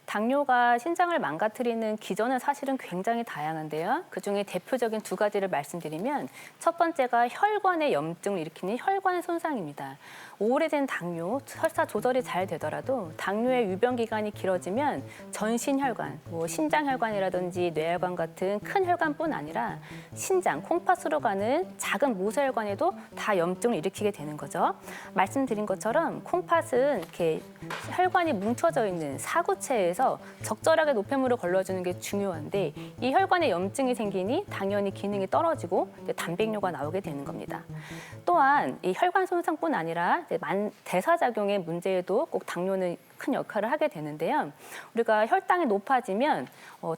당뇨가 신장을 망가뜨리는 기전은 사실은 굉장히 다양한데요. 그중에 대표적인 두 가지를 말씀드리면 첫 번째가 혈관의 염증을 일으키는 혈관 손상입니다. 오래된 당뇨, 설사 조절이 잘 되더라도 당뇨의 유병 기간이 길어지면 전신 혈관, 신장 혈관이라든지 뇌혈관 같은 큰 혈관뿐 아니라 신장, 콩팥으로 가는 작은 모세혈관에도 다 염증을 일으키게 되는 거죠. 말씀드린 것처럼 콩팥은 이렇게 혈관이 뭉쳐져 있는 사구체에서 적절하게 노폐물을 걸러주는 게 중요한데 이 혈관에 염증이 생기니 당연히 기능이 떨어지고 단백뇨가 나오게 되는 겁니다. 또한 이 혈관 손상뿐 아니라 대사작용의 문제에도 꼭 당뇨는 큰 역할을 하게 되는데요. 우리가 혈당이 높아지면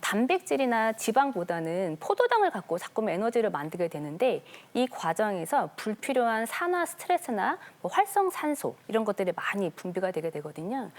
단백질이나 지방보다는 포도당을 갖고 자꾸만 에너지를 만들게 되는데 이 과정에서 불필요한 산화 스트레스나 활성산소 이런 것들이 많이 분비가 되게 되거든요.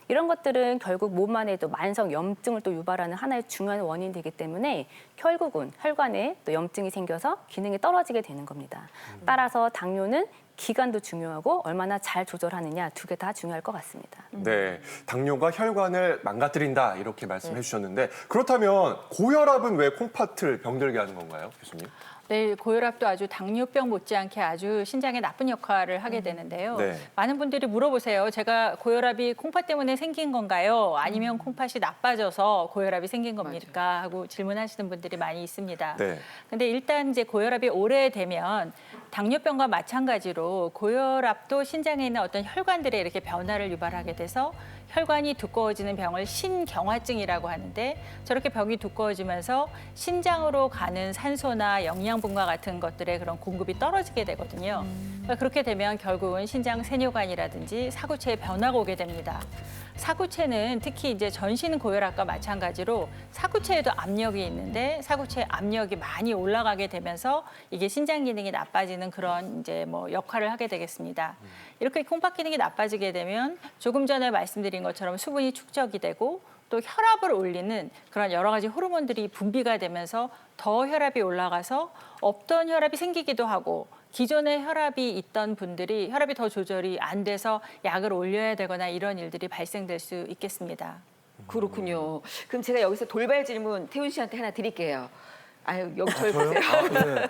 이런 것들은 결국 몸 안에도 만성 염증을 또 유발하는 하나의 중요한 원인이 되기 때문에 결국은 혈관에 또 염증이 생겨서 기능이 떨어지게 되는 겁니다. 따라서 당뇨는 기간도 중요하고 얼마나 잘 조절하느냐 두 개 다 중요할 것 같습니다. 네, 당뇨가 혈관을 망가뜨린다 이렇게 말씀해 주셨는데 그렇다면 고혈압은 왜 콩팥을 병들게 하는 건가요, 교수님? 네, 고혈압도 아주 당뇨병 못지않게 아주 신장에 나쁜 역할을 하게 되는데요. 네. 많은 분들이 물어보세요. 제가 고혈압이 콩팥 때문에 생긴 건가요? 아니면 콩팥이 나빠져서 고혈압이 생긴 겁니까? 하고 질문하시는 분들이 많이 있습니다. 네. 근데 일단 이제 고혈압이 오래되면 당뇨병과 마찬가지로 고혈압도 신장에 있는 어떤 혈관들에 이렇게 변화를 유발하게 돼서 혈관이 두꺼워지는 병을 신경화증이라고 하는데 저렇게 병이 두꺼워지면서 신장으로 가는 산소나 영양분과 같은 것들의 그런 공급이 떨어지게 되거든요. 그러니까 그렇게 되면 결국은 신장 세뇨관이라든지 사구체에 변화가 오게 됩니다. 사구체는 특히 이제 전신 고혈압과 마찬가지로 사구체에도 압력이 있는데 사구체 압력이 많이 올라가게 되면서 이게 신장 기능이 나빠지는 그런 이제 역할을 하게 되겠습니다. 이렇게 콩팥 기능이 나빠지게 되면 조금 전에 말씀드린 것처럼 수분이 축적이 되고 또 혈압을 올리는 그런 여러 가지 호르몬들이 분비가 되면서 더 혈압이 올라가서 없던 혈압이 생기기도 하고 기존에 혈압이 있던 분들이 혈압이 더 조절이 안 돼서 약을 올려야 되거나 이런 일들이 발생될 수 있겠습니다. 그렇군요. 그럼 제가 여기서 돌발 질문 태훈 씨한테 하나 드릴게요. 아유, 여기 저를 저요? 보세요. 네.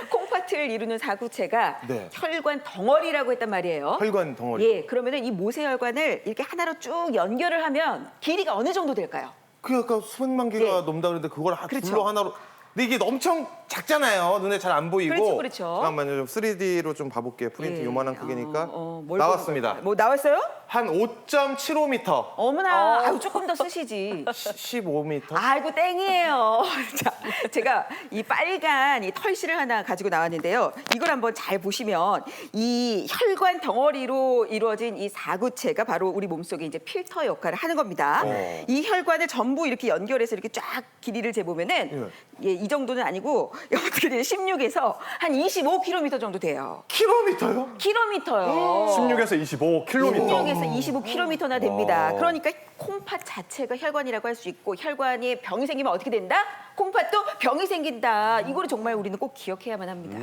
콩팥을 이루는 사구체가 네. 혈관 덩어리라고 했단 말이에요. 혈관 덩어리. 예, 그러면은 이 모세혈관을 이렇게 하나로 쭉 연결을 하면 길이가 어느 정도 될까요? 그 아까 수백만 개가 예. 넘다 그랬는데 그걸 그렇죠. 둘로 하나로. 근데 이게 엄청 작잖아요. 눈에 잘 안 보이고. 그렇죠, 그렇죠. 잠깐만요. 좀 3D로 좀 봐볼게요. 프린트 예. 요만한 크기니까. 뭘 나왔습니다. 보는 걸까요? 뭐 나왔어요? 한 5.75m. 어머나, 아유, 조금 더 쓰시지. 15m. 아이고 땡이에요. 자, 제가 이 빨간 이 털실을 하나 가지고 나왔는데요. 이걸 한번 잘 보시면 이 혈관 덩어리로 이루어진 이 사구체가 바로 우리 몸속에 이제 필터 역할을 하는 겁니다. 이 혈관을 전부 이렇게 연결해서 이렇게 쫙 길이를 재보면은 예, 이 정도는 아니고 어떻게 돼요? 16에서 한 25km 정도 돼요. 킬로미터요? 킬로미터요. 16에서 25km. 16에서 25km나 됩니다. 그러니까 콩팥 자체가 혈관이라고 할 수 있고 혈관에 병이 생기면 어떻게 된다? 콩팥도 병이 생긴다. 이거를 정말 우리는 꼭 기억해야만 합니다.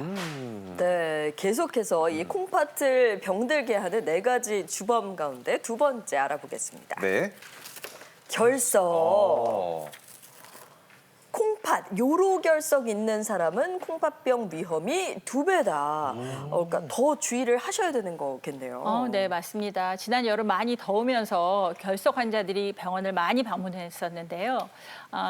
네, 계속해서 이 콩팥을 병들게 하는 네 가지 주범 가운데 두 번째 알아보겠습니다. 네. 결석. 콩팥, 요로결석 있는 사람은 콩팥병 위험이 2배다. 그러니까 더 주의를 하셔야 되는 거겠네요. 네, 맞습니다. 지난 여름 많이 더우면서 결석 환자들이 병원을 많이 방문했었는데요.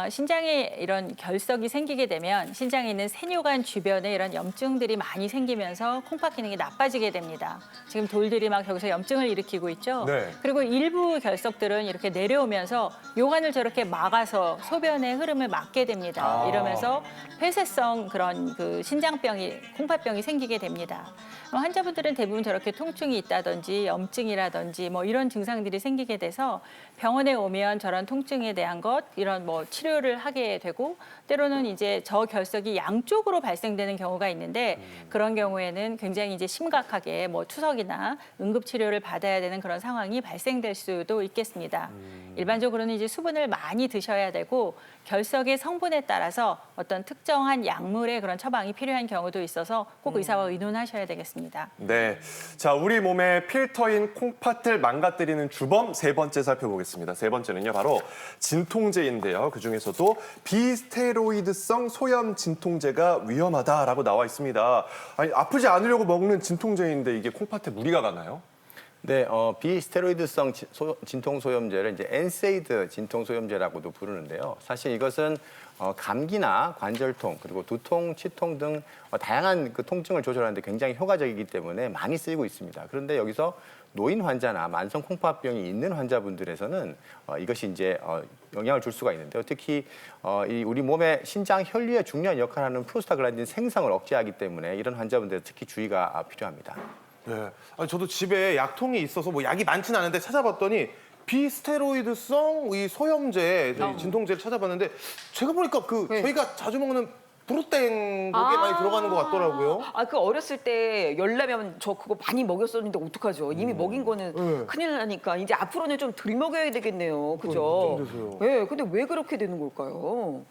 신장에 이런 결석이 생기게 되면 신장에 있는 세뇨관 주변에 이런 염증들이 많이 생기면서 콩팥 기능이 나빠지게 됩니다. 지금 돌들이 막 저기서 염증을 일으키고 있죠. 네. 그리고 일부 결석들은 이렇게 내려오면서 요관을 저렇게 막아서 소변의 흐름을 막게 됩니다. 이러면서 폐쇄성 그런 그 신장병이, 콩팥병이 생기게 됩니다. 환자분들은 대부분 저렇게 통증이 있다든지 염증이라든지 이런 증상들이 생기게 돼서 병원에 오면 저런 통증에 대한 것 이런 치료를 하게 되고 때로는 이제 저결석이 양쪽으로 발생되는 경우가 있는데 그런 경우에는 굉장히 이제 심각하게 투석이나 응급 치료를 받아야 되는 그런 상황이 발생될 수도 있겠습니다. 일반적으로는 이제 수분을 많이 드셔야 되고 결석의 성분에 따라서 어떤 특정한 약물의 그런 처방이 필요한 경우도 있어서 꼭 의사와 의논하셔야 되겠습니다. 네. 자, 우리 몸의 필터인 콩팥을 망가뜨리는 주범 세 번째 살펴보겠습니다. 세 번째는요, 바로 진통제인데요. 그중에서도 비스테로이드성 소염 진통제가 위험하다라고 나와 있습니다. 아니, 아프지 않으려고 먹는 진통제인데 이게 콩팥에 무리가 가나요? 네, 비스테로이드성 진통소염제를 이제 엔세이드 진통소염제라고도 부르는데요. 사실 이것은 감기나 관절통, 그리고 두통, 치통 등 다양한 그 통증을 조절하는 데 굉장히 효과적이기 때문에 많이 쓰이고 있습니다. 그런데 여기서 노인 환자나 만성 콩팥병이 있는 환자분들에서는 이것이 이제 영향을 줄 수가 있는데요. 특히 이 우리 몸의 신장 혈류에 중요한 역할을 하는 프로스타글란딘 생성을 억제하기 때문에 이런 환자분들은 특히 주의가 필요합니다. 네. 아니, 저도 집에 약통이 있어서 뭐 약이 많지는 않은데 찾아봤더니 비스테로이드성 이 소염제, 저희 진통제를 찾아봤는데 제가 보니까 저희가 자주 먹는 브루땡 거기에 많이 들어가는 것 같더라고요. 그 어렸을 때 열나면 저 그거 많이 먹였었는데 어떡하죠? 이미 먹인 거는 큰일 나니까 이제 앞으로는 좀 덜 먹여야 되겠네요. 그죠? 걱정되세요. 네, 근데 왜 그렇게 되는 걸까요?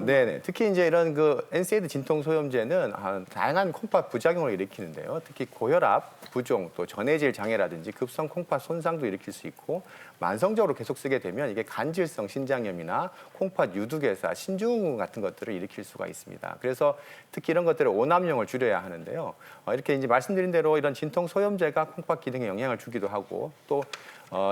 네네. 특히 이제 이런 그 엔세이드 진통소염제는 다양한 콩팥 부작용을 일으키는데요. 특히 고혈압, 부종, 또 전해질 장애라든지 급성 콩팥 손상도 일으킬 수 있고 만성적으로 계속 쓰게 되면 이게 간질성 신장염이나 콩팥 유두개사, 신증후군 같은 것들을 일으킬 수가 있습니다. 그래서 특히 이런 것들을 오남용을 줄여야 하는데요. 이렇게 이제 말씀드린 대로 이런 진통소염제가 콩팥 기능에 영향을 주기도 하고 또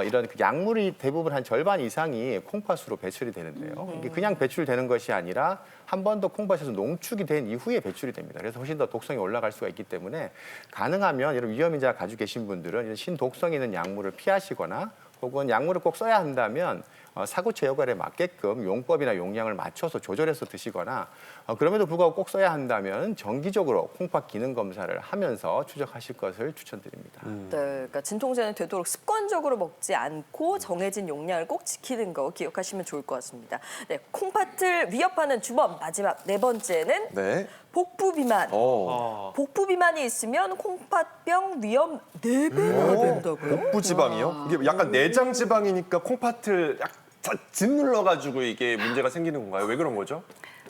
이런 그 약물이 대부분 한 절반 이상이 콩팥으로 배출이 되는데요. 이게 그냥 배출되는 것이 아니라 한 번 더 콩팥에서 농축이 된 이후에 배출이 됩니다. 그래서 훨씬 더 독성이 올라갈 수가 있기 때문에 가능하면 이런 위험인자가 가지고 계신 분들은 이런 신독성이 있는 약물을 피하시거나 혹은 약물을 꼭 써야 한다면 사구체 여과에 맞게끔 용법이나 용량을 맞춰서 조절해서 드시거나 그럼에도 불구하고 꼭 써야 한다면 정기적으로 콩팥 기능 검사를 하면서 추적하실 것을 추천드립니다. 네, 그러니까 진통제는 되도록 습관적으로 먹지 않고 정해진 용량을 꼭 지키는 거 기억하시면 좋을 것 같습니다. 네, 콩팥을 위협하는 주범 마지막 네 번째는 네. 복부 비만. 복부 비만이 있으면 콩팥병 위험 4배가 된다고요? 복부 지방이요? 이게 약간 내장 지방이니까 콩팥을 약 짓눌러가지고 이게 문제가 생기는 건가요? 왜 그런 거죠?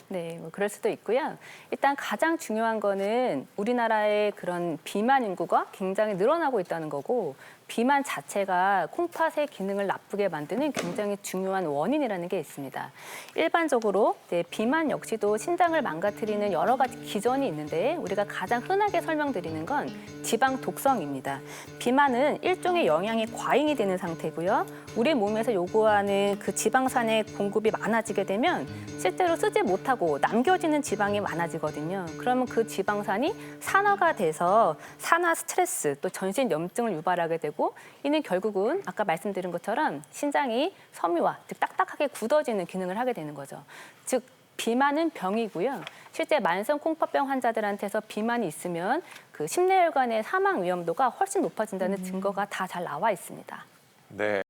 네, 뭐 그럴 수도 있고요. 일단 가장 중요한 거는 우리나라의 그런 비만 인구가 굉장히 늘어나고 있다는 거고 비만 자체가 콩팥의 기능을 나쁘게 만드는 굉장히 중요한 원인이라는 게 있습니다. 일반적으로 비만 역시도 신장을 망가뜨리는 여러 가지 기전이 있는데 우리가 가장 흔하게 설명드리는 건 지방 독성입니다. 비만은 일종의 영양이 과잉이 되는 상태고요. 우리 몸에서 요구하는 그 지방산의 공급이 많아지게 되면 실제로 쓰지 못하고 남겨지는 지방이 많아지거든요. 그러면 그 지방산이 산화가 돼서 산화 스트레스 또 전신 염증을 유발하게 되고 이는 결국은 아까 말씀드린 것처럼 신장이 섬유화, 즉 딱딱하게 굳어지는 기능을 하게 되는 거죠. 즉 비만은 병이고요. 실제 만성 콩팥병 환자들한테서 비만이 있으면 그 심내혈관의 사망 위험도가 훨씬 높아진다는 증거가 다 잘 나와 있습니다. 네.